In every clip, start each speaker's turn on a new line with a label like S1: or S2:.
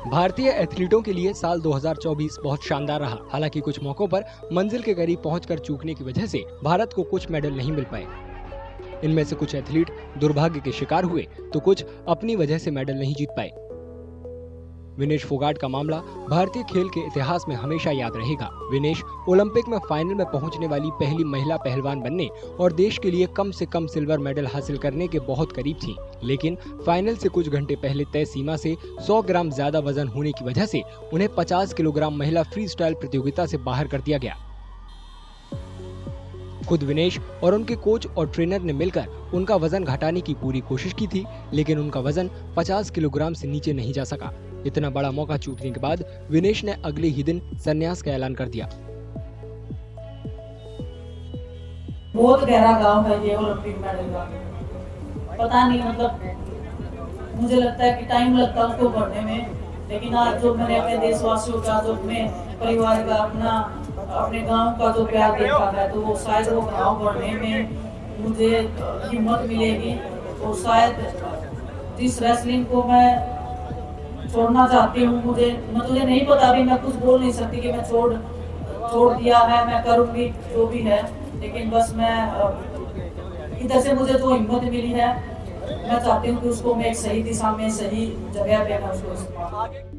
S1: भारतीय एथलीटों के लिए साल 2024 बहुत शानदार रहा। हालांकि कुछ मौकों पर मंजिल के करीब पहुंचकर चूकने की वजह से भारत को कुछ मेडल नहीं मिल पाए। इनमें से कुछ एथलीट दुर्भाग्य के शिकार हुए तो कुछ अपनी वजह से मेडल नहीं जीत पाए। विनेश फोगाट का मामला भारतीय खेल के इतिहास में हमेशा याद रहेगा। विनेश ओलंपिक में फाइनल में पहुंचने वाली पहली महिला पहलवान बनने और देश के लिए कम से कम सिल्वर मेडल हासिल करने के बहुत करीब थी, लेकिन फाइनल से कुछ घंटे पहले तय सीमा से 100 ग्राम ज्यादा वजन होने की वजह से उन्हें 50 किलोग्राम महिला फ्री स्टाइल प्रतियोगिता से बाहर कर दिया गया। खुद विनेश और उनके कोच और ट्रेनर ने मिलकर उनका वजन घटाने की पूरी कोशिश की थी, लेकिन उनका वजन 50 किलोग्राम से नीचे नहीं जा सका। इतना बड़ा मौका चूकने के बाद विनेश ने अगले ही दिन संन्यास का ऐलान कर दिया।
S2: बहुत गहरा गांव है ये ओलंपिक मेडल का। पता नहीं, मतलब मुझे लगता है कि टाइम लगता है उसको भरने में, लेकिन आज जो मैंने अपने देशवासियों का, जो अपने परिवार का, अपने गांव का जो प्यार देखा है, तो वो शायद वो गांव भरने में मुझे हिम्मत मिलेगी। तो शायद इस रेसलिंग को मैं छोड़ना चाहती हूँ। मुझे नहीं पता, अभी मैं कुछ बोल नहीं सकती कि मैं छोड़ दिया है, मैं करूँगी जो भी है, लेकिन बस मैं इधर से मुझे जो हिम्मत मिली है, मैं चाहती हूँ कि उसको मैं एक सही दिशा में, सही जगह पे मैं उसको।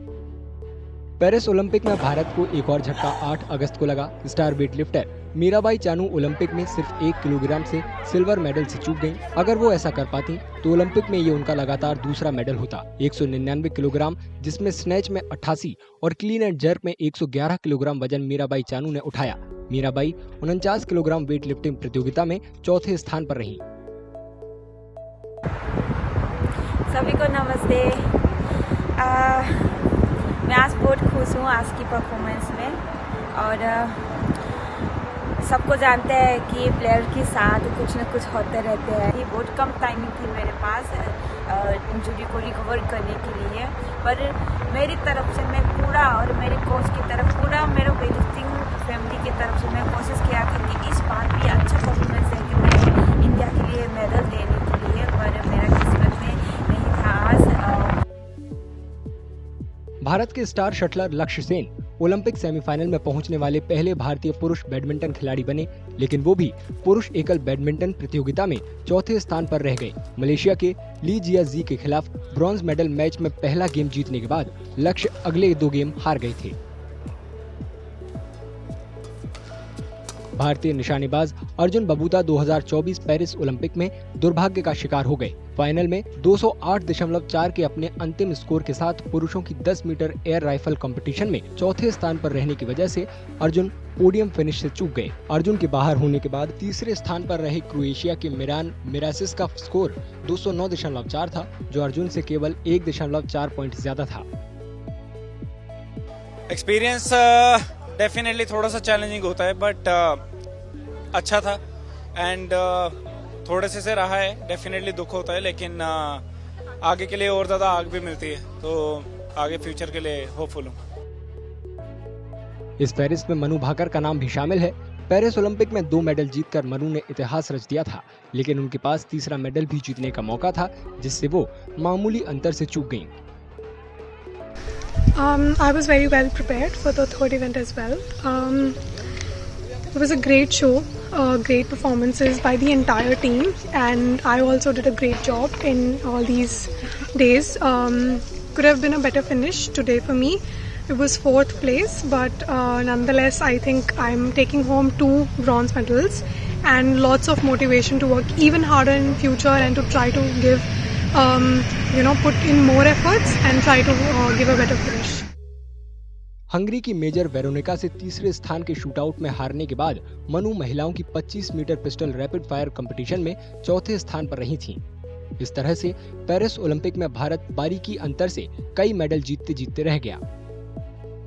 S1: पेरिस ओलंपिक में भारत को एक और झटका 8 अगस्त को लगा। Star weight lifter Mirabai Chanu Olympic में सिर्फ 1 किलोग्राम से सिल्वर मेडल से चूक गईं। अगर वो ऐसा कर पाती तो ओलंपिक में ये उनका लगातार दूसरा मेडल होता। 199 किलोग्राम, जिसमें स्नैच में 88 और क्लीन एंड जर्क में 111 किलोग्राम वजन मीराबाई चानू ने उठाया। मीराबाई 49 किलोग्राम वेट लिफ्टिंग प्रतियोगिता में चौथे स्थान पर रही।
S3: सभी को नमस्ते। मैं आज बहुत खुश हूँ आज की परफॉर्मेंस में, और सबको जानते हैं कि प्लेयर के साथ कुछ न कुछ होते रहते हैं। ये बहुत कम टाइमिंग थी मेरे पास इंजरी को रिकवर करने के लिए, पर मेरी तरफ से मैं पूरा, और मेरे कोच की तरफ पूरा, मेरे वेटलिफ्टिंग फैमिली की तरफ से मैं कोशिश किया था कि इस बार भी अच्छा परफॉर्मेंस है कि मैं इंडिया के लिए मेडल देने के लिए, पर मेरा किस्मत में नहीं था आज।
S1: भारत के स्टार शटलर लक्ष्य सेन ओलंपिक सेमीफाइनल में पहुंचने वाले पहले भारतीय पुरुष बैडमिंटन खिलाड़ी बने, लेकिन वो भी पुरुष एकल बैडमिंटन प्रतियोगिता में चौथे स्थान पर रह गए। मलेशिया के ली जियाजी के खिलाफ ब्रॉन्ज मेडल मैच में पहला गेम जीतने के बाद लक्ष्य अगले 2 गेम हार गए थे। भारतीय निशानेबाज अर्जुन बबूता 2024 पेरिस ओलंपिक में दुर्भाग्य का शिकार हो गए। फाइनल में 208.4 के अपने अंतिम स्कोर के साथ पुरुषों की 10 मीटर एयर राइफल कंपटीशन में चौथे स्थान पर रहने की वजह से अर्जुन पोडियम फिनिश से चूक गए। अर्जुन के बाहर होने के बाद तीसरे स्थान पर रहे क्रोएशिया के मिरान मिरासिस का स्कोर 209.4 था, जो अर्जुन से केवल 1.4 पॉइंट ज्यादा था।
S4: एक्सपीरियंस डेफिनेटली थोड़ा सा चैलेंजिंग होता है, बट अच्छा था एंड थोड़े से रहा है। डेफिनेटली दुख होता है, लेकिन आगे के लिए और ज्यादा आग भी मिलती है, तो आगे फ्यूचर के लिए होपफुल हूँ।
S1: इस पेरिस में मनु भाकर का नाम भी शामिल है। पेरिस ओलंपिक में 2 मेडल जीतकर मनु ने इतिहास रच दिया था, लेकिन उनके पास तीसरा मेडल भी जीतने का मौका था, जिससे वो मामूली अंतर से चूक गईं।
S5: I was very well prepared for the third event as well. It was a great show, great performances by the entire team, and I also did a great job in all these days. Could have been a better finish today for me. It was 4th place, but nonetheless I think I'm taking home 2 bronze medals and lots of motivation to work even harder in future and to try to give put in more efforts and try to give a better finish.
S1: Hungary की major Veronica से तीसरे स्थान के shootout में हारने के बाद मनु महिलाओं की 25 metre pistol rapid fire competition में चौथे स्थान पर रही थीं। इस तरह से पेरिस ओलंपिक में भारत बारीकी अंतर से कई मेडल जीतते जीतते रह गया।